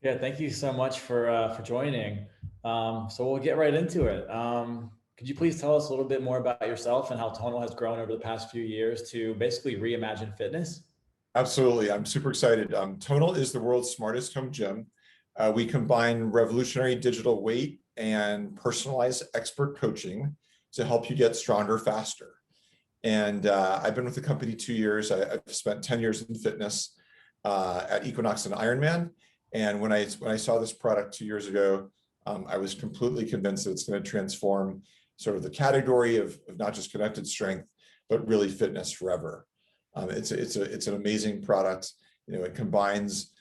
Yeah, thank you so much for joining. So we'll get right into it. Could you please tell us a little bit more about yourself and how Tonal has grown over the past few years to basically reimagine fitness? Absolutely. I'm super excited. Tonal is the world's smartest home gym. We combine revolutionary digital weight and personalized expert coaching to help you get stronger faster. And I've been with the company 2 years. I've spent 10 years in fitness at Equinox and Ironman. And when I saw this product 2 years ago, I was completely convinced that it's going to transform sort of the category of not just connected strength, but really fitness forever. It's an amazing product. It combines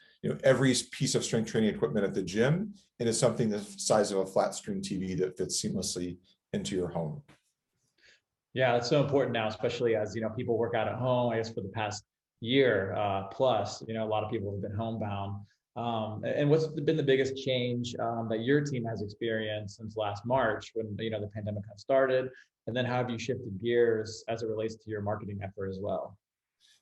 every piece of strength training equipment at the gym into something the size of a flat screen TV that fits seamlessly into your home. Yeah, it's so important now, especially as people work out at home. I guess for the past year plus, a lot of people have been homebound. And what's been the biggest change that your team has experienced since last March when the pandemic kind of started? And then how have you shifted gears as it relates to your marketing effort as well?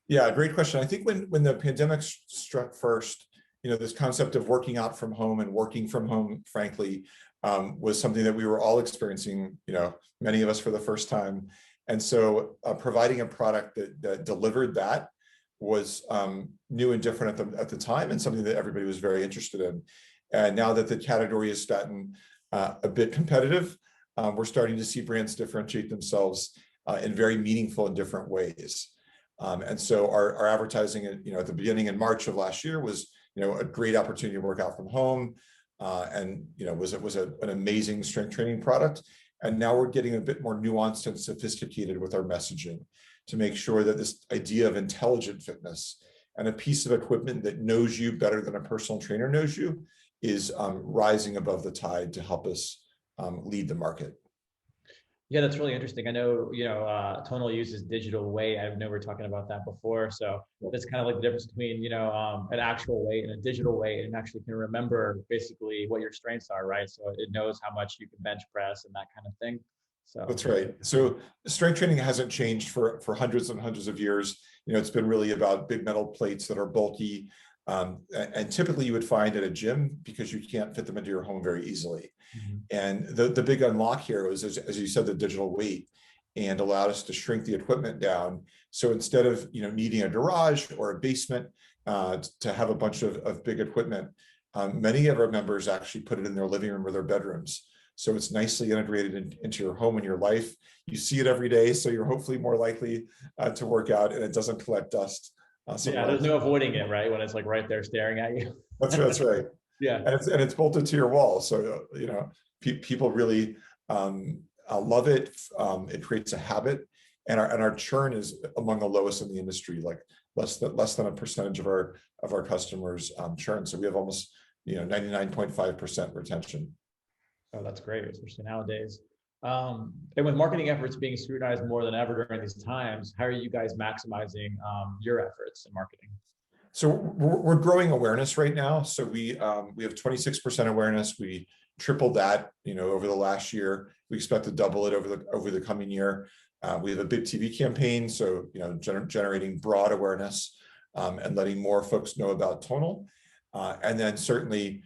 Yeah, great question. I think when the pandemic struck first, this concept of working out from home and working from home, frankly, was something that we were all experiencing, many of us for the first time. And so providing a product that delivered that was new and different at the time, and something that everybody was very interested in. And now that the category has gotten a bit competitive, we're starting to see brands differentiate themselves in very meaningful and different ways. And so our advertising, at the beginning in March of last year was, a great opportunity to work out from home, and was an amazing strength training product. And now we're getting a bit more nuanced and sophisticated with our messaging to make sure that this idea of intelligent fitness and a piece of equipment that knows you better than a personal trainer knows you is rising above the tide to help us lead the market. Yeah, that's really interesting. I know, Tonal uses digital weight. I know we were talking about that before. So that's kind of like the difference between, an actual weight and a digital weight, and actually can remember basically what your strengths are, right? So it knows how much you can bench press and that kind of thing. So That's right. So strength training hasn't changed for hundreds and hundreds of years. It's been really about big metal plates that are bulky, and typically you would find at a gym because you can't fit them into your home very easily. mhm. And the big unlock here was, as you said, the digital weight, and allowed us to shrink the equipment down. So instead of needing a garage or a basement to have a bunch of big equipment, many of our members actually put it in their living room or their bedrooms. So it's nicely integrated into your home and your life. You see it every day, so you're hopefully more likely to work out, and it doesn't collect dust Yeah, somewhere there's else. no avoiding it, right? When it's like right there staring at you. That's right. Yeah. And it's bolted to your wall, so people really love it. It creates a habit, and our churn is among the lowest in the industry, like less than a percentage of our customers churn. So we have almost 99.5% retention. Oh, that's great, especially nowadays. And with marketing efforts being scrutinized more than ever during these times, how are you guys maximizing your efforts in marketing? So we're growing awareness right now. So we have 26% awareness. We tripled that, over the last year. We expect to double it over the coming year. We have a big TV campaign, so generating broad awareness, and letting more folks know about Tonal, and then certainly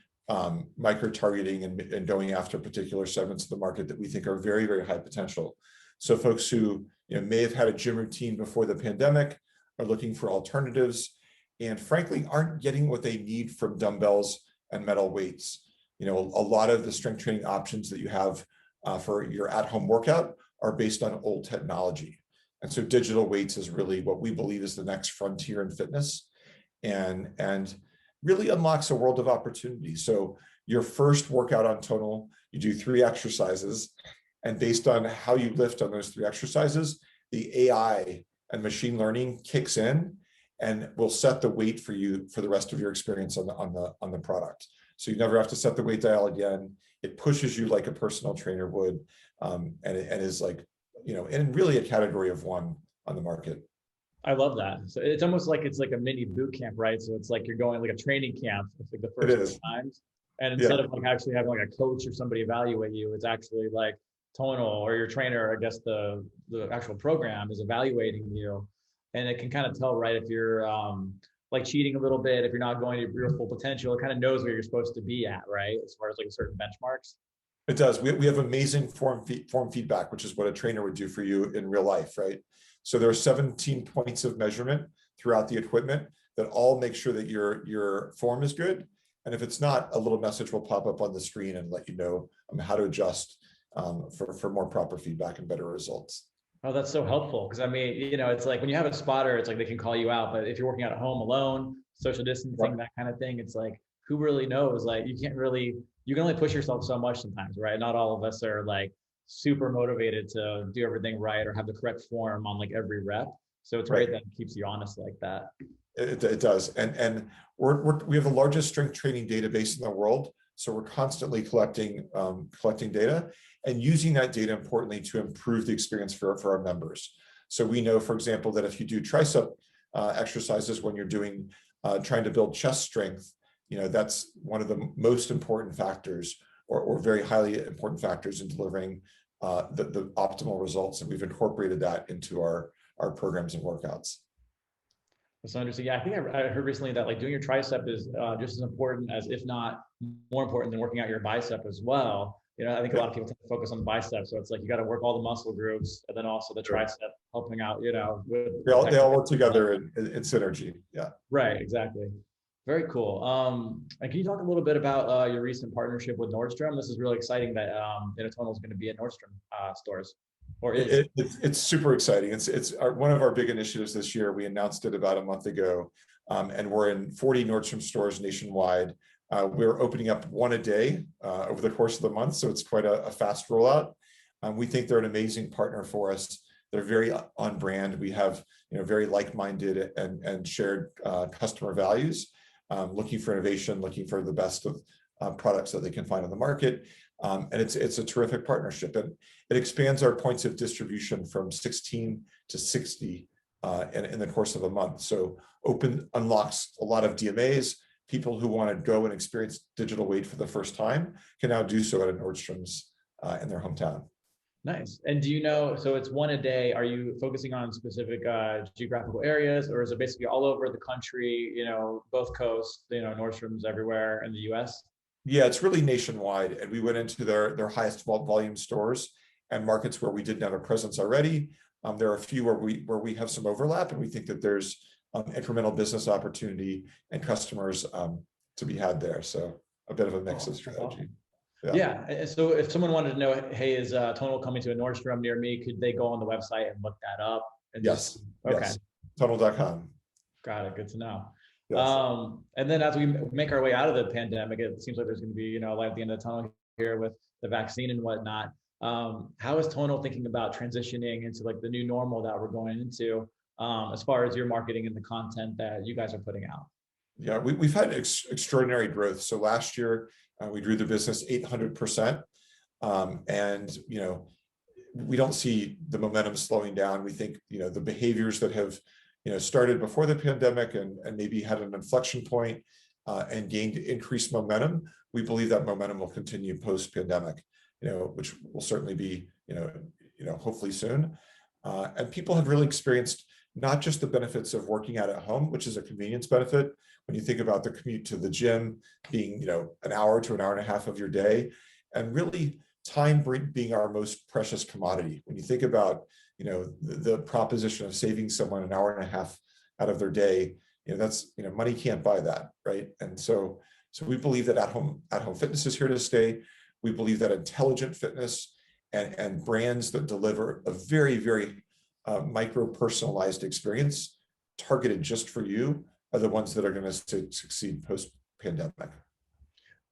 micro targeting and going after particular segments of the market that we think are very, very high potential. So folks who may have had a gym routine before the pandemic are looking for alternatives, and frankly aren't getting what they need from dumbbells and metal weights. A lot of the strength training options that you have for your at-home workout are based on old technology. And so digital weights is really what we believe is the next frontier in fitness, and really unlocks a world of opportunity. So your first workout on Tonal, you do 3 exercises, and based on how you lift on those 3 exercises, the AI and machine learning kicks in and will set the weight for you for the rest of your experience on the product. So you never have to set the weight dial again. It pushes you like a personal trainer would, and is like, in really a category of one on the market. I love that. So it's almost like it's like a mini boot camp, right? So it's like you're going like a training camp. It's like the It first few is. times. And instead Yeah. of like actually having like a coach or somebody evaluate you, it's actually like Tonal or your trainer, I guess the actual program is evaluating you. And it can kind of tell, right, if you're like cheating a little bit if you're not going to your full potential. It kind of knows where you're supposed to be at, right? As far as like certain benchmarks. It does. We have amazing form feedback, which is what a trainer would do for you in real life, right? So there are 17 points of measurement throughout the equipment that all make sure that your form is good. And if it's not, a little message will pop up on the screen and let you know how to adjust for more proper feedback and better results. Oh, that's so helpful. Because I mean, it's like when you have a spotter, it's like they can call you out. But if you're working out at home alone, social distancing, that kind of thing, it's like, who really knows? Like you can only push yourself so much sometimes, right? Not all of us are like super motivated to do everything right or have the correct form on like every rep. So it's great that it keeps you honest like that. It does. And we have the largest strength training database in the world. So we're constantly collecting data and using that data importantly to improve the experience for our members. So we know, for example, that if you do tricep exercises when you're trying to build chest strength, that's one of the most important factors or very highly important factors in delivering the optimal results. And we've incorporated that into our programs and workouts. That's interesting. Yeah, I think I heard recently that like doing your tricep is just as important as, if not more important than working out your bicep as well. I think a lot of people tend to focus on the bicep. So it's like, you got to work all the muscle groups and then also the tricep helping out, with they all work together in synergy. Yeah. Right. Exactly. Very cool. And can you talk a little bit about your recent partnership with Nordstrom? This is really exciting that Tonal is going to be at Nordstrom stores. Or is it's super exciting. It's one of our big initiatives this year. We announced it about a month ago, and we're in 40 Nordstrom stores nationwide. We're opening up one a day over the course of the month, so it's quite a fast rollout. We think they're an amazing partner for us. They're very on brand. We have very like-minded and shared customer values, looking for innovation, looking for the best of products that they can find on the market. And it's a terrific partnership, and it expands our points of distribution from 16 to 60 in the course of a month. So unlocks a lot of DMAs. People who want to go and experience digital weight for the first time can now do so at a Nordstrom's in their hometown. Nice. And so it's one a day. Are you focusing on specific geographical areas, or is it basically all over the country, both coasts, Nordstrom's everywhere in the US? Yeah, it's really nationwide. And we went into their highest volume stores and markets where we didn't have a presence already. There are a few where we have some overlap, and we think that there's incremental business opportunity and customers to be had there. So a bit of a mix of strategy. Yeah. So if someone wanted to know, hey, is Tonal coming to a Nordstrom near me? Could they go on the website and look that up? And yes. Okay. Yes. Tonal.com. Got it. Good to know. Yes. And then as we make our way out of the pandemic, it seems like there's going to be, light at the end of the tunnel here with the vaccine and whatnot. How is Tonal thinking about transitioning into like the new normal that we're going into, as far as your marketing and the content that you guys are putting out? Yeah, we've had extraordinary growth. So last year we grew the business 800%, and we don't see the momentum slowing down. We think the behaviors that have started before the pandemic and maybe had an inflection point and gained increased momentum. We believe that momentum will continue post-pandemic, which will certainly be hopefully soon. And people have really experienced not just the benefits of working out at home, which is a convenience benefit. When you think about the commute to the gym being, an hour to an hour and a half of your day, and really time being our most precious commodity. When you think about, the proposition of saving someone an hour and a half out of their day, that's, money can't buy that, right? And so we believe that at home fitness is here to stay. We believe that intelligent fitness and brands that deliver a very, very micro-personalized experience targeted just for you are the ones that are going to succeed post-pandemic.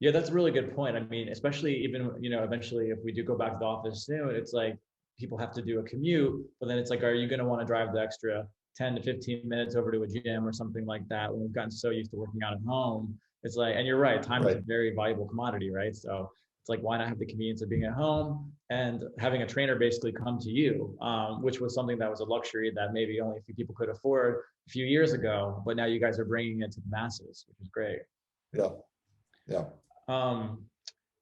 Yeah, that's a really good point. I mean, especially even, eventually if we do go back to the office soon, it's like people have to do a commute, but then it's like, are you going to want to drive the extra 10 to 15 minutes over to a gym or something like that when we've gotten so used to working out at home? It's like, and you're right, time is a very valuable commodity, right? So it's like, why not have the convenience of being at home and having a trainer basically come to you, which was something that was a luxury that maybe only a few people could afford a few years ago, but now you guys are bringing it to the masses, which is great. Yeah. Yeah.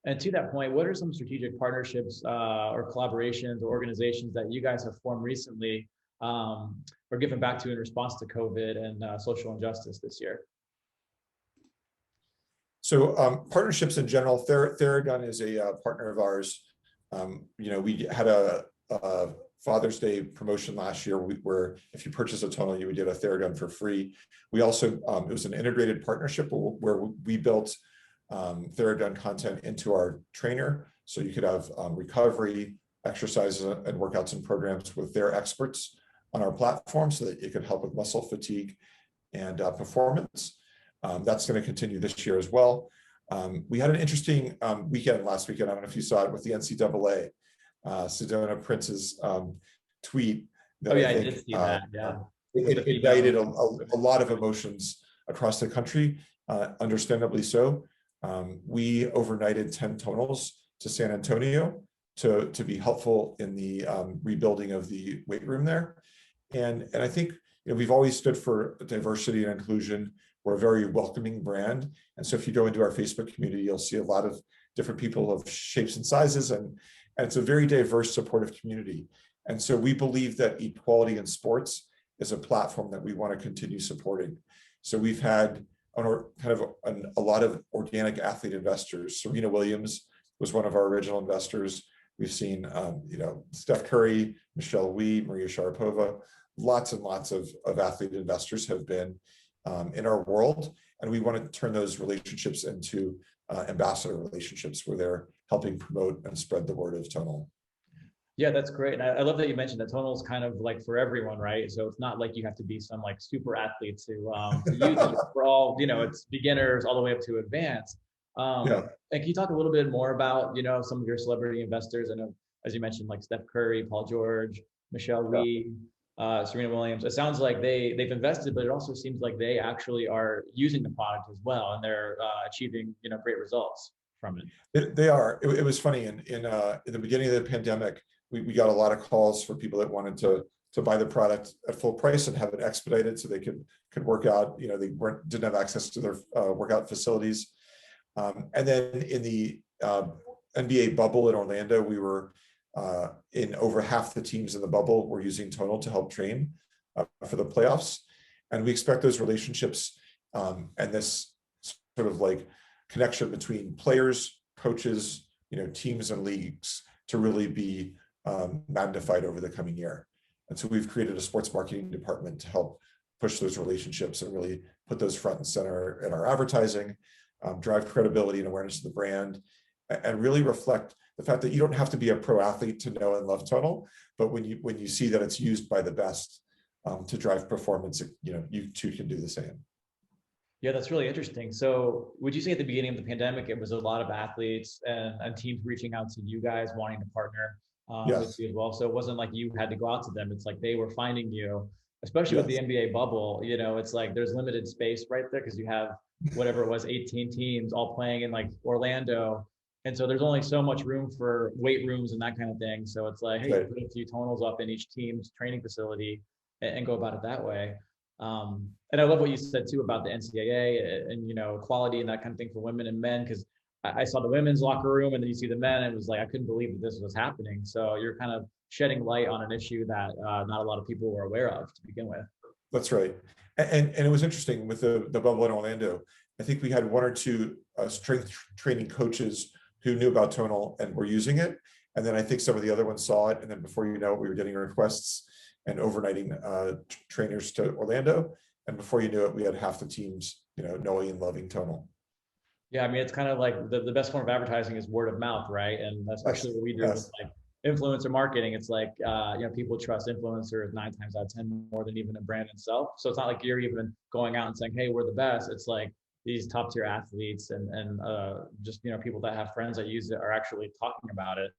And to that point, what are some strategic partnerships or collaborations or organizations that you guys have formed recently or given back to in response to COVID and social injustice this year? So partnerships in general, Theragun is a partner of ours. We had a Father's Day promotion last year where if you purchase a Tonal, you would get a Theragun for free. We also, it was an integrated partnership where we built Theragun content into our trainer. So you could have recovery, exercises and workouts and programs with their experts on our platform so that it could help with muscle fatigue and performance. That's going to continue this year as well. We had an interesting weekend last weekend. I don't know if you saw it with the NCAA. Sedona Prince's tweet. That I did see that. Yeah, it ignited a lot of emotions across the country, understandably so. We overnighted 10 Tonals to San Antonio to be helpful in the rebuilding of the weight room there. And I think we've always stood for diversity and inclusion. We're a very welcoming brand. And so if you go into our Facebook community, you'll see a lot of different people of shapes and sizes, and it's a very diverse, supportive community. And so we believe that equality in sports is a platform that we want to continue supporting. So we've had a lot of organic athlete investors. Serena Williams was one of our original investors. We've seen, Steph Curry, Michelle Wie, Maria Sharapova, lots and lots of athlete investors have been in our world. And we want to turn those relationships into ambassador relationships where they're helping promote and spread the word of Tonal. Yeah, that's great. And I love that you mentioned that Tonal is kind of like for everyone, right? So it's not like you have to be some like super athlete to use it. For all, it's beginners all the way up to advanced. And can you talk a little bit more about, some of your celebrity investors? I know, as you mentioned, like Steph Curry, Paul George, Michelle Wie, Serena Williams. It sounds like they've invested, but it also seems like they actually are using the product as well, and they're achieving, great results from it. They are. It was funny in the beginning of the pandemic. We got a lot of calls for people that wanted to buy the product at full price and have it expedited so they could work out. They didn't have access to their workout facilities. And then in the NBA bubble in Orlando, we were in over half the teams in the bubble were using Tonal to help train for the playoffs. And we expect those relationships and this sort of like connection between players, coaches, teams and leagues to really be magnified over the coming year. And so we've created a sports marketing department to help push those relationships and really put those front and center in our advertising, drive credibility and awareness of the brand, and really reflect the fact that you don't have to be a pro athlete to know and love Tonal, but when you see that it's used by the best to drive performance, you too can do the same. Yeah, that's really interesting. So would you say at the beginning of the pandemic, it was a lot of athletes and teams reaching out to you guys wanting to partner with you as well? So it wasn't like you had to go out to them. It's like they were finding you, especially with the NBA bubble. It's like there's limited space right there because you have whatever it was, 18 teams all playing in like Orlando. And so there's only so much room for weight rooms and that kind of thing. So it's like, hey, put a few Tonals up in each team's training facility and go about it that way. And I love what you said too about the NCAA and, equality and that kind of thing for women and men, because I saw the women's locker room and then you see the men, and it was like, I couldn't believe that this was happening. So you're kind of shedding light on an issue that not a lot of people were aware of to begin with. That's right. And it was interesting with the bubble in Orlando. I think we had one or two strength training coaches who knew about Tonal and were using it. And then I think some of the other ones saw it. And then before you know it, we were getting requests and overnighting trainers to Orlando. And before you knew it, we had half the teams, knowing and loving Tonal. Yeah, I mean, it's kind of like the best form of advertising is word of mouth, right? And especially what we do with like influencer marketing. It's like, people trust influencers 9 times out of 10 more than even a brand itself. So it's not like you're even going out and saying, hey, we're the best. It's like these top tier athletes and just, people that have friends that use it are actually talking about it.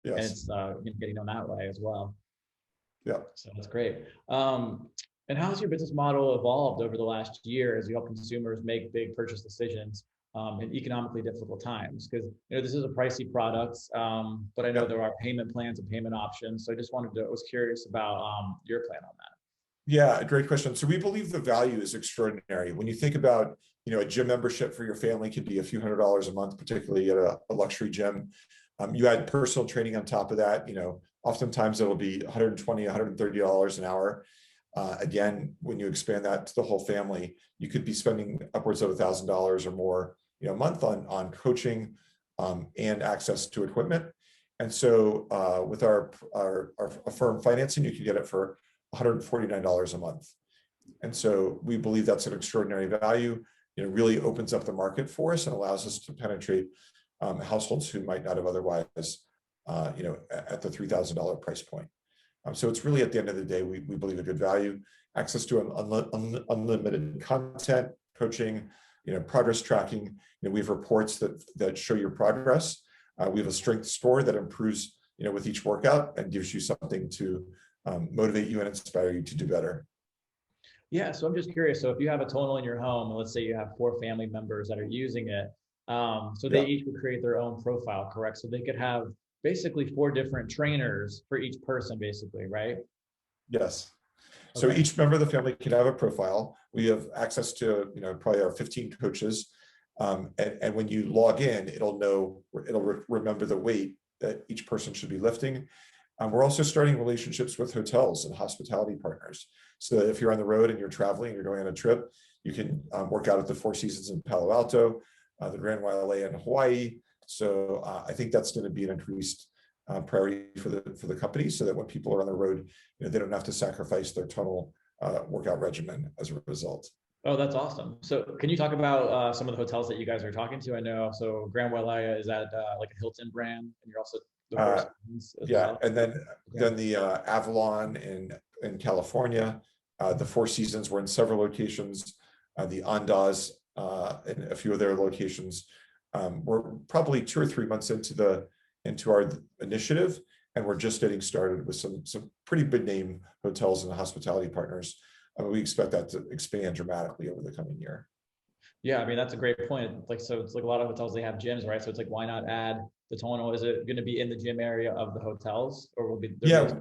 Yes. And it's getting known that way as well. Yeah. So that's great. And how has your business model evolved over the last year as you help consumers make big purchase decisions in economically difficult times? Because this is a pricey product, but I know there are payment plans and payment options. So I just was curious about your plan on that. Yeah, great question. So we believe the value is extraordinary. When you think about, a gym membership for your family could be a few $100s a month, particularly at a luxury gym. You add personal training on top of that, oftentimes it'll be $120, $130 an hour. Again, when you expand that to the whole family, you could be spending upwards of $1,000 or more, a month on coaching and access to equipment. And so with our firm financing, you can get it for $149 a month. And so we believe that's an extraordinary value. It really opens up the market for us and allows us to penetrate households who might not have otherwise, at the $3,000 price point. So it's really, at the end of the day, we believe a good value, access to unlimited content, coaching, progress tracking. We have reports that show your progress. We have a strength score that improves, with each workout and gives you something to motivate you and inspire you to do better. Yeah, so I'm just curious. So if you have a Tonal in your home, and let's say you have 4 family members that are using it, so they each would create their own profile, correct? So they could have basically 4 different trainers for each person, basically, right? Yes. So each member of the family can have a profile. We have access to, probably our 15 coaches. And when you log in, it'll remember the weight that each person should be lifting. We're also starting relationships with hotels and hospitality partners. So that if you're on the road and you're traveling, you're going on a trip, you can work out at the Four Seasons in Palo Alto, the Grand Wailea in Hawaii. So I think that's going to be an increased priority for the company, so that when people are on the road, they don't have to sacrifice their Tonal workout regimen as a result. Oh, that's awesome. So can you talk about some of the hotels that you guys are talking to? I know, so Grand Wailea, is that like a Hilton brand? And you're also the Four Seasons as well? And then the Avalon in California, the Four Seasons were in several locations, the Andaz in a few of their locations. We're probably 2 or 3 months into our initiative, and we're just getting started with some pretty big name hotels and hospitality partners. We expect that to expand dramatically over the coming year. Yeah, I mean, that's a great point. So it's like a lot of hotels, they have gyms, right? So it's like, why not add the Tonal? Is it going to be in the gym area of the hotels, or will be? Yeah,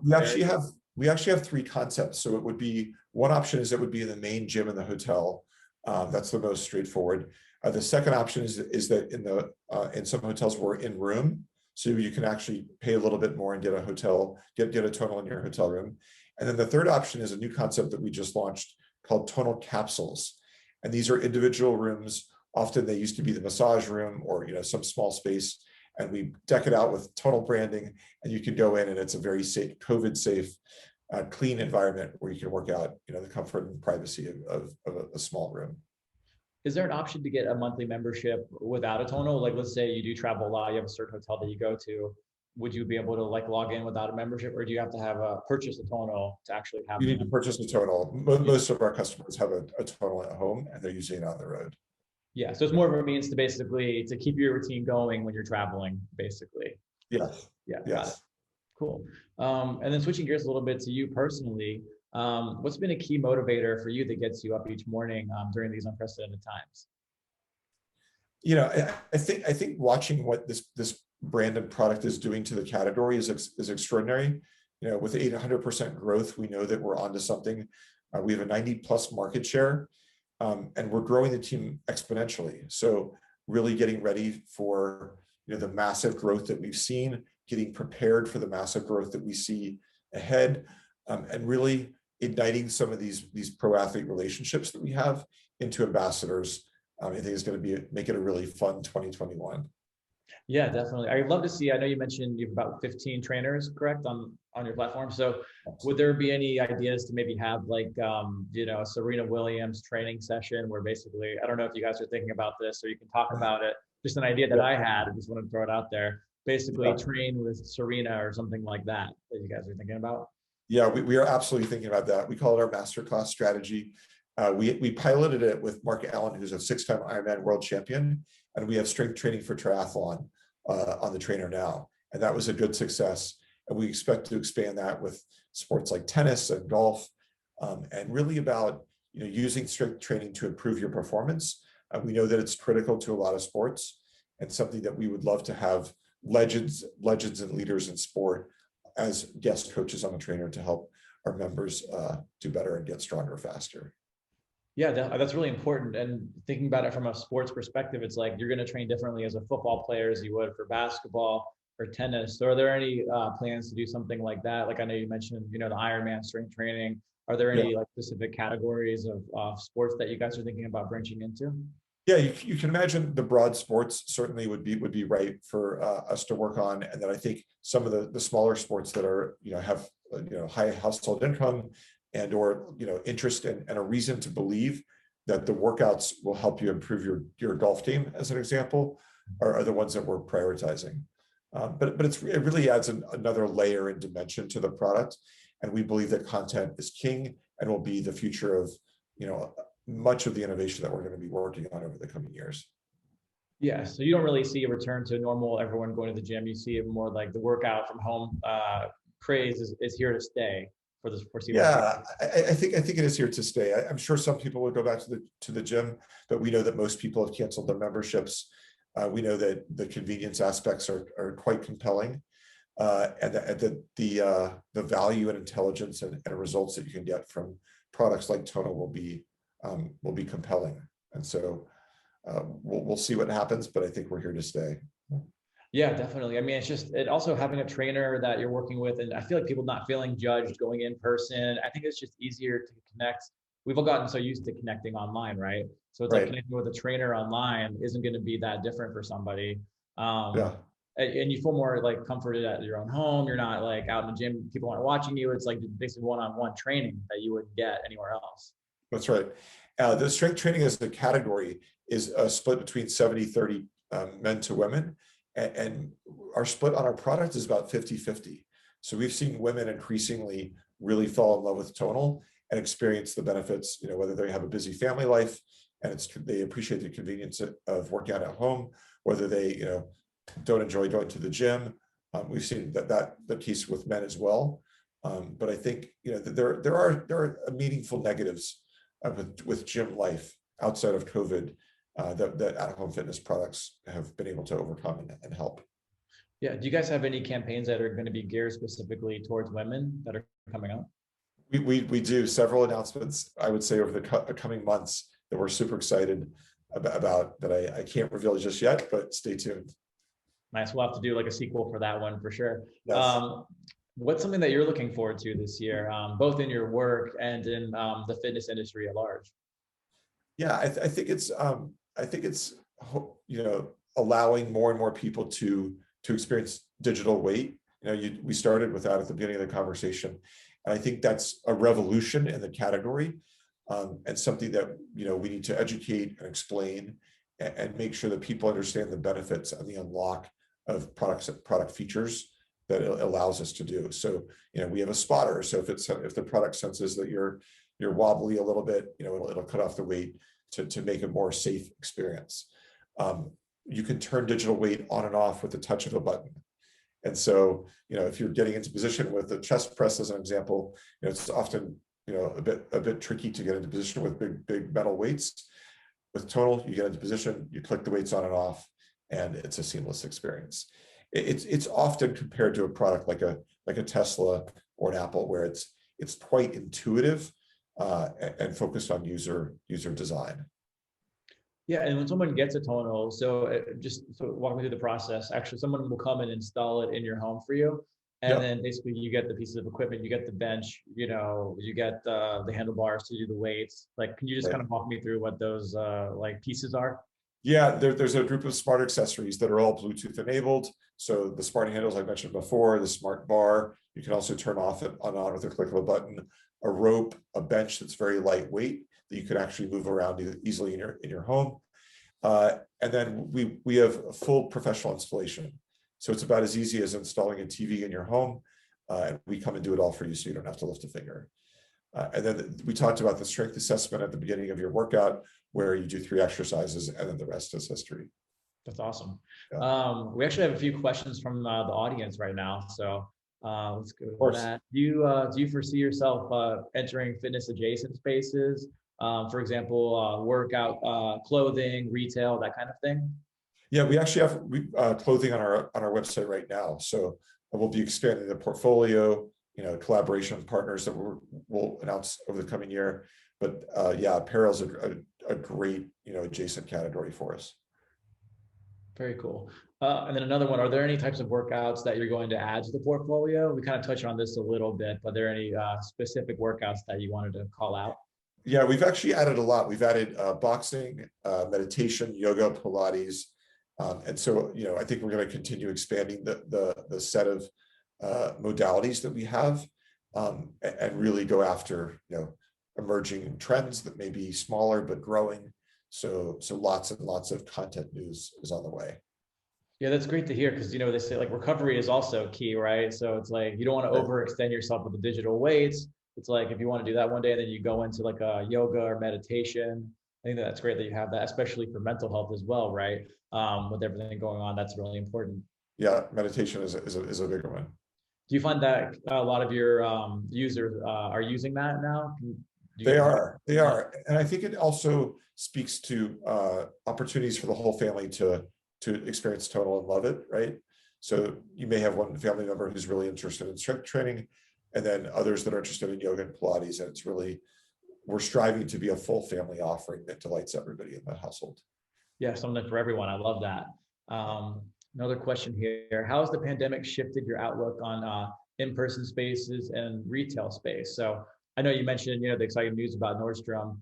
we actually have 3 concepts. So it would be, one option is it would be in the main gym in the hotel. That's the most straightforward. The second option is that in some hotels we're in room, so you can actually pay a little bit more and get a Tonal in your hotel room. And then the third option is a new concept that we just launched called Tonal Capsules. And these are individual rooms. Often they used to be the massage room or some small space, and we deck it out with Tonal branding, and you can go in and it's a very safe, COVID safe, clean environment where you can work out, the comfort and privacy of a small room. Is there an option to get a monthly membership without a Tonal? Like, let's say you do travel a lot, you have a certain hotel that you go to. Would you be able to log in without a membership, or do you have to have purchase a Tonal to actually have? You need to purchase a Tonal. Most of our customers have a Tonal at home, and they're using it on the road. Yeah, so it's more of a means to basically to keep your routine going when you're traveling, basically. Yes. Yeah. Yes. Got it. Cool. And then switching gears a little bit to you personally, what's been a key motivator for you that gets you up each morning during these unprecedented times? I think watching what this brand and product is doing to the category is extraordinary. With 800% growth, we know that we're onto something. We have a 90+ market share, and we're growing the team exponentially. So really getting ready for the massive growth that we've seen, getting prepared for the massive growth that we see ahead, and really igniting some of these pro athlete relationships that we have into ambassadors. I think is going to make it a really fun 2021. Yeah, definitely. I'd love to see, I know you mentioned you have about 15 trainers, correct, on your platform. So would there be any ideas to maybe have a Serena Williams training session where basically, I don't know if you guys are thinking about this or you can talk about it, just an idea that I had, I just want to throw it out there, basically train with Serena or something like that you guys are thinking about? Yeah, we are absolutely thinking about that. We call it our masterclass strategy. We piloted it with Mark Allen, who's a 6-time Ironman world champion, and we have strength training for triathlon on the trainer now, and that was a good success. And we expect to expand that with sports like tennis and golf, and really about using strength training to improve your performance. We know that it's critical to a lot of sports, and something that we would love to have legends and leaders in sport as guest coaches on the trainer to help our members do better and get stronger faster. Yeah, that's really important. And thinking about it from a sports perspective, it's like you're going to train differently as a football player as you would for basketball. or tennis. So are there any plans to do something like that? Like I know you mentioned, the Ironman strength training. Are there Yeah. any like specific categories of sports that you guys are thinking about branching into? Yeah, you can imagine the broad sports certainly would be right for us to work on, and then I think some of the smaller sports that are have high household income and or interest and a reason to believe that the workouts will help you improve your golf game, as an example, are the ones that we're prioritizing. But it really adds another layer and dimension to the product, and we believe that content is king and will be the future of much of the innovation that we're going to be working on over the coming years. Yeah, so you don't really see a return to normal, everyone going to the gym. You see it more like the workout from home craze is here to stay for this foreseeable future. Yeah, I think it is here to stay. I'm sure some people will go back to the gym, but we know that most people have canceled their memberships. We know that the convenience aspects are quite compelling, and the value and intelligence and results that you can get from products like Tonal will be compelling. And so we'll see what happens, but I think we're here to stay. Yeah, definitely. I mean, it also having a trainer that you're working with, and I feel like people not feeling judged going in person. I think it's just easier to connect. We've all gotten so used to connecting online, right? So it's like Right. connecting with a trainer online isn't going to be that different for somebody. Yeah. And you feel more like comforted at your own home. You're not like out in the gym, people aren't watching you. It's like basically one-on-one training that you wouldn't get anywhere else. That's right. The strength training as a category is split between 70-30 men to women. And our split on our product is about 50-50. So we've seen women increasingly really fall in love with Tonal and experience the benefits, whether they have a busy family life and they appreciate the convenience of working out at home, whether they, don't enjoy going to the gym. We've seen that the case with men as well. But I think, that there are meaningful negatives with gym life outside of COVID that at-home fitness products have been able to overcome and help. Yeah. Do you guys have any campaigns that are going to be geared specifically towards women that are coming up? We do several announcements, I would say, over the coming months that we're super excited about that I can't reveal just yet, but stay tuned. Nice. We'll have to do like a sequel for that one for sure. Yes. What's something that you're looking forward to this year, both in your work and in the fitness industry at large? Yeah, I think it's allowing more and more people to experience digital weight. We started with that at the beginning of the conversation, and I think that's a revolution in the category, and something that we need to educate and explain and make sure that people understand the benefits and the unlock of product features that it allows us to do. So we have a spotter. So if the product senses that you're wobbly a little bit, it'll cut off the weight to make a more safe experience. You can turn digital weight on and off with the touch of a button. And so, if you're getting into position with the chest press, as an example, it's often, a bit tricky to get into position with big metal weights. With Tonal, you get into position, you click the weights on and off, and it's a seamless experience. It's often compared to a product like a Tesla or an Apple, where it's quite intuitive and focused on user design. Yeah, and when someone gets a Tonal, so walk me through the process. Actually, someone will come and install it in your home for you, and Yep. then basically you get the pieces of equipment, you get the bench, you get the handlebars to do the weights. Like, can you just kind of walk me through what those like pieces are? Yeah, there's a group of smart accessories that are all Bluetooth enabled. So the smart handles I mentioned before, the smart bar, you can also turn off and on with a click of a button, a rope, a bench that's very lightweight that you can actually move around easily in your home. And then we have a full professional installation. So it's about as easy as installing a TV in your home. And we come and do it all for you, so you don't have to lift a finger. And then we talked about the strength assessment at the beginning of your workout, where you do 3 exercises, and then the rest is history. That's awesome. Yeah. We actually have a few questions from the audience right now. So let's go Of course. to that. Do you foresee yourself entering fitness adjacent spaces? For example, workout clothing, retail, that kind of thing? Yeah, we actually have clothing on our website right now. So we'll be expanding the portfolio, collaboration with partners that we'll announce over the coming year. But yeah, apparel is a great adjacent category for us. Very cool. And then another one, are there any types of workouts that you're going to add to the portfolio? We kind of touched on this a little bit, but are there any specific workouts that you wanted to call out? Yeah, we've actually added a lot. We've added boxing, meditation, yoga, Pilates. And so, I think we're going to continue expanding the set of modalities that we have, and really go after, emerging trends that may be smaller but growing. So lots and lots of content news is on the way. Yeah, that's great to hear because they say like recovery is also key, right? So it's like you don't want to Right. overextend yourself with the digital weights. It's like if you want to do that one day and then you go into like a yoga or meditation. I think that's great that you have that, especially for mental health as well, right? With everything going on, that's really important. Yeah, meditation is a bigger one. Do you find that a lot of your users are using that now? Do you They get are, they yeah. are. And I think it also speaks to opportunities for the whole family to experience Tonal and love it, right? So you may have one family member who's really interested in strength training, and then others that are interested in yoga and Pilates. And it's really, we're striving to be a full family offering that delights everybody in the household. Yeah, something for everyone. I love that. Another question here. How has the pandemic shifted your outlook on in-person spaces and retail space? So I know you mentioned, the exciting news about Nordstrom.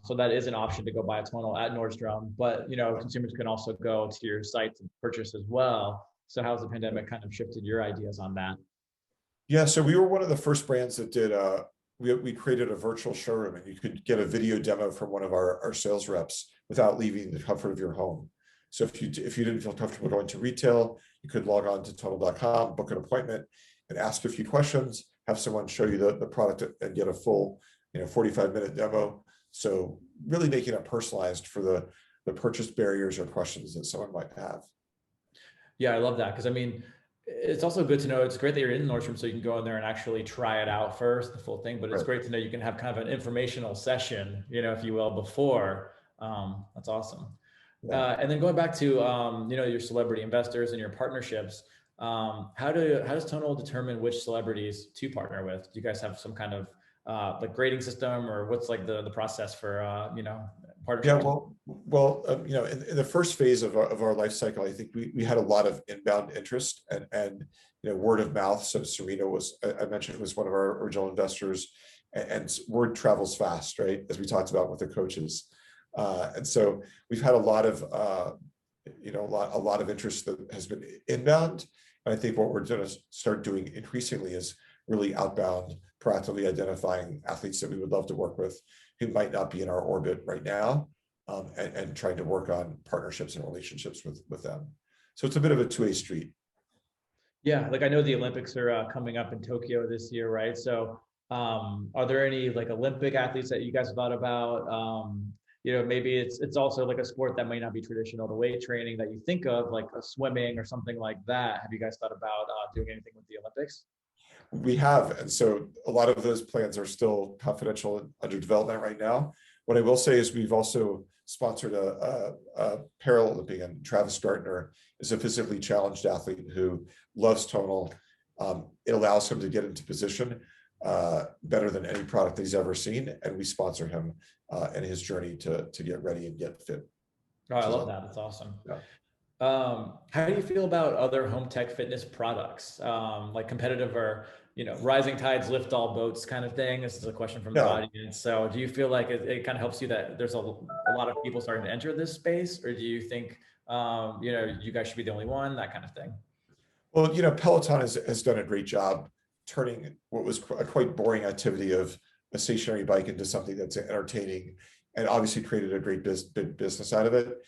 So that is an option to go buy a tonal at Nordstrom, but, consumers can also go to your site to purchase as well. So how's the pandemic kind of shifted your ideas on that? Yeah, so we were one of the first brands that did, we created a virtual showroom, and you could get a video demo from one of our sales reps without leaving the comfort of your home. So if you didn't feel comfortable going to retail, you could log on to tonal.com, book an appointment, and ask a few questions, have someone show you the product and get a full 45-minute demo. So really making it personalized for the purchase barriers or questions that someone might have. Yeah, I love that because I mean, it's also good to know. It's great that you're in Nordstrom, so you can go in there and actually try it out first, the full thing. But it's Right. great to know you can have kind of an informational session, if you will, before. That's awesome. Yeah. And then going back to your celebrity investors and your partnerships, how does Tonal determine which celebrities to partner with? Do you guys have some kind of like grading system, or what's like the process for Yeah, partnerships? in the first phase of our life cycle, I think we had a lot of inbound interest and word of mouth. So Serena I mentioned, was one of our original investors, and word travels fast, right? As we talked about with the coaches, and so we've had a lot of a lot of interest that has been inbound. And I think what we're going to start doing increasingly is really outbound, proactively identifying athletes that we would love to work with who might not be in our orbit right now, and trying to work on partnerships and relationships with them. So it's a bit of a two-way street. Yeah, like I know the Olympics are coming up in Tokyo this year, right? So, are there any like Olympic athletes that you guys thought about? Maybe it's also like a sport that might not be traditional to weight training that you think of, like a swimming or something like that. Have you guys thought about doing anything with the Olympics? We have, and so a lot of those plans are still confidential and under development right now. What I will say is we've also sponsored a Paralympian. Travis Gardner is a physically challenged athlete who loves Tonal. It allows him to get into position better than any product he's ever seen, and we sponsor him in his journey to get ready and get fit. Oh, I love that. That's awesome. Yeah. How do you feel about other home tech fitness products, like competitive or, rising tides lift all boats kind of thing? This is a question from the Yeah. audience. So do you feel like it kind of helps you that there's a lot of people starting to enter this space, or do you think, you guys should be the only one, that kind of thing? Well, Peloton has done a great job turning what was a quite boring activity of a stationary bike into something that's entertaining, and obviously created a great business out of it.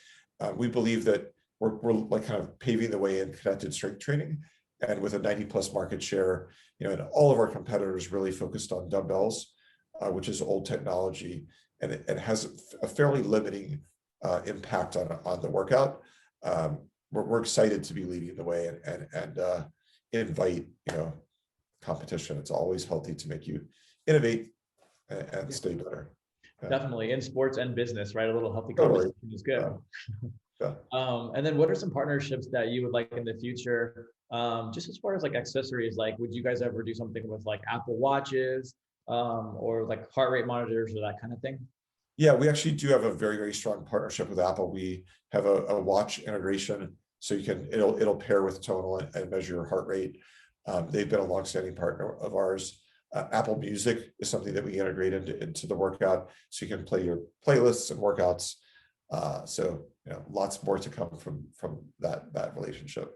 We believe that we're like kind of paving the way in connected strength training, and with a 90+ market share, and all of our competitors really focused on dumbbells, which is old technology, and it has a fairly limiting impact on the workout. We're excited to be leading the way and invite competition. It's always healthy to make you innovate and stay better. Yeah. Definitely in sports and business, right? A little healthy Totally. competition is good. Yeah. And then what are some partnerships that you would like in the future? Just as far as like accessories, like would you guys ever do something with like Apple Watches, or like heart rate monitors or that kind of thing? Yeah, we actually do have a very, very strong partnership with Apple. We have a watch integration, so it'll pair with Tonal and measure your heart rate. They've been a longstanding partner of ours. Apple Music is something that we integrate into the workout, so you can play your playlists and workouts. So lots more to come from that relationship.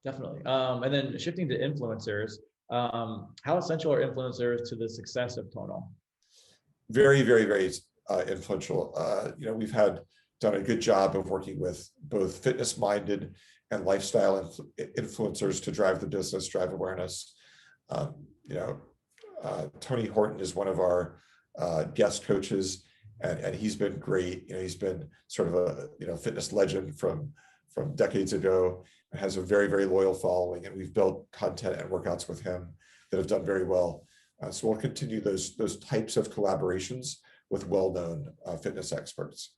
Definitely. And then shifting to influencers, how essential are influencers to the success of Tonal? Very, very, very influential. We've done a good job of working with both fitness-minded and lifestyle influencers to drive the business, drive awareness. Tony Horton is one of our guest coaches, and he's been great. He's been sort of a fitness legend from decades ago, and has a very, very loyal following. And we've built content and workouts with him that have done very well. So we'll continue those types of collaborations with well-known fitness experts.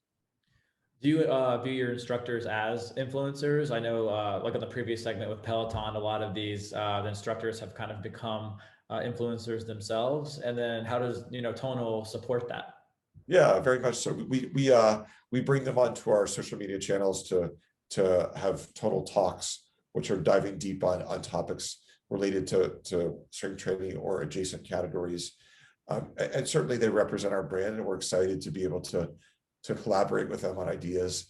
Do you view your instructors as influencers? I know, like on the previous segment with Peloton, a lot of these the instructors have kind of become influencers themselves. And then how does Tonal support that? Yeah, very much so. We bring them onto our social media channels to have Tonal talks, which are diving deep on topics related to strength training or adjacent categories. And certainly they represent our brand, and we're excited to be able to collaborate with them on ideas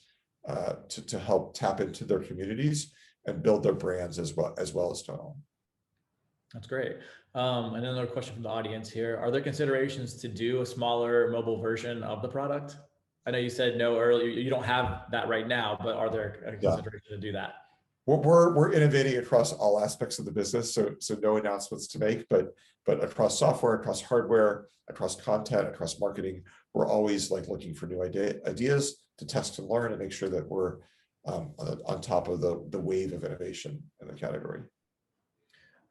to help tap into their communities and build their brands as well as Tonal. That's great. And another question from the audience here. Are there considerations to do a smaller mobile version of the product? I know you said no earlier, you don't have that right now, but are there considerations to do that? We're innovating across all aspects of the business, so no announcements to make, but across software, across hardware, across content, across marketing, we're always looking for new ideas to test and learn and make sure that we're on top of the wave of innovation in the category.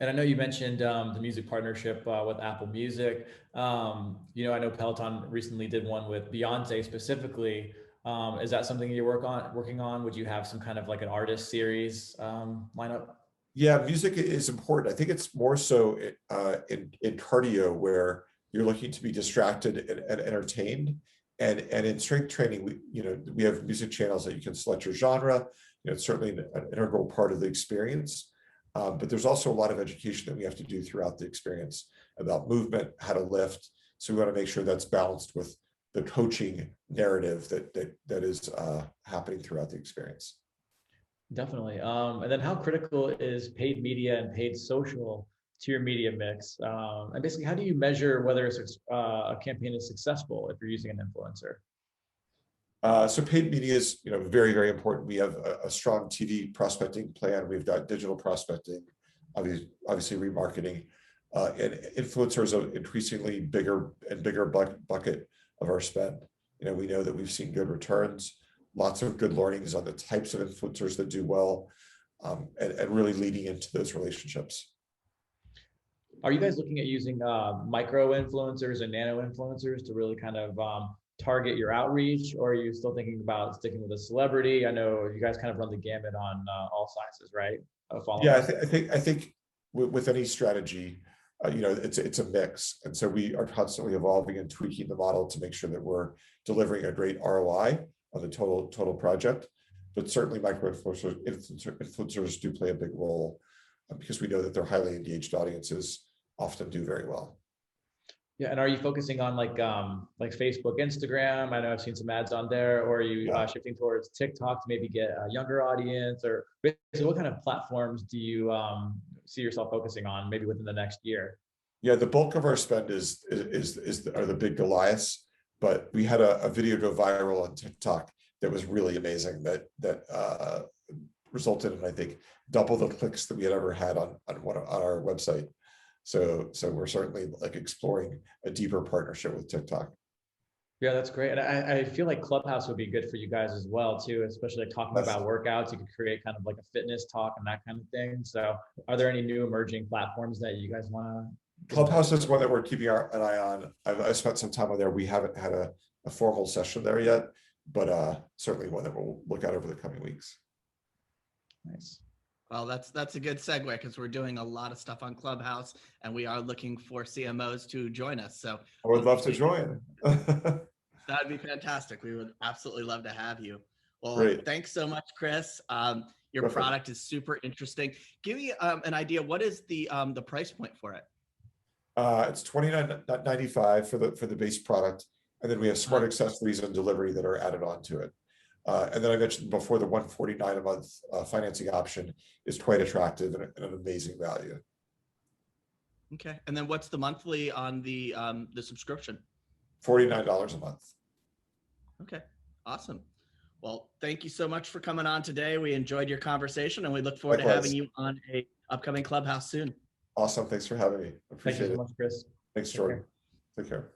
And I know you mentioned the music partnership with Apple Music. I know Peloton recently did one with Beyonce specifically. Is that something you're working on? Would you have some kind of like an artist series lineup? Yeah, music is important. I think it's more so in cardio, where you're looking to be distracted and entertained. And in strength training, we have music channels that you can select your genre. It's certainly an integral part of the experience. But there's also a lot of education that we have to do throughout the experience about movement, how to lift. So we want to make sure that's balanced with the coaching narrative that is happening throughout the experience. Definitely. And then how critical is paid media and paid social to your media mix? And basically, how do you measure whether a campaign is successful if you're using an influencer? So paid media is very, very important. We have a strong TV prospecting plan. We've got digital prospecting, obviously remarketing, and influencers are increasingly bigger and bigger bucket of our spend. We know that we've seen good returns, lots of good learnings on the types of influencers that do well, and really leading into those relationships. Are you guys looking at using micro influencers and nano influencers to really kind of target your outreach, or are you still thinking about sticking with a celebrity? I know you guys kind of run the gamut on all sizes, right? Yeah, I think with any strategy, it's a mix, and so we are constantly evolving and tweaking the model to make sure that we're delivering a great ROI on the total project. But certainly, micro influencers do play a big role because we know that their highly engaged audiences often do very well. Yeah, and are you focusing on like Facebook, Instagram? I know I've seen some ads on there. Or are you shifting towards TikTok to maybe get a younger audience? Or basically, what kind of platforms do you see yourself focusing on maybe within the next year? Yeah, the bulk of our spend are the big Goliaths, but we had a video go viral on TikTok that was really amazing that resulted in, I think, double the clicks that we had ever had on our website. So we're certainly exploring a deeper partnership with TikTok. Yeah, that's great. And I feel like Clubhouse would be good for you guys as well too, especially talking about workouts. You could create kind of like a fitness talk and that kind of thing. So are there any new emerging platforms that you guys want to? Clubhouse is one that we're keeping an eye on. I've spent some time on there. We haven't had a formal session there yet, but certainly one that we'll look at over the coming weeks. Nice. Well, that's a good segue, because we're doing a lot of stuff on Clubhouse, and we are looking for CMOs to join us. So I would love to join. that'd be fantastic. We would absolutely love to have you. Well, Great. thanks so much, Chris. Your Perfect. product is super interesting. Give me an idea. What is the price point for it? It's $29.95 for the base product, and then we have smart accessories and delivery that are added on to it. And then I mentioned before, the $149 a month financing option is quite attractive and an amazing value. Okay, and then what's the monthly on the subscription? $49 a month. Okay, awesome. Well, thank you so much for coming on today. We enjoyed your conversation, and we look forward to having you on a upcoming Clubhouse soon. Awesome. Thanks for having me. Appreciate it. Thank you so much, Chris. Thanks, Jordan. Take care.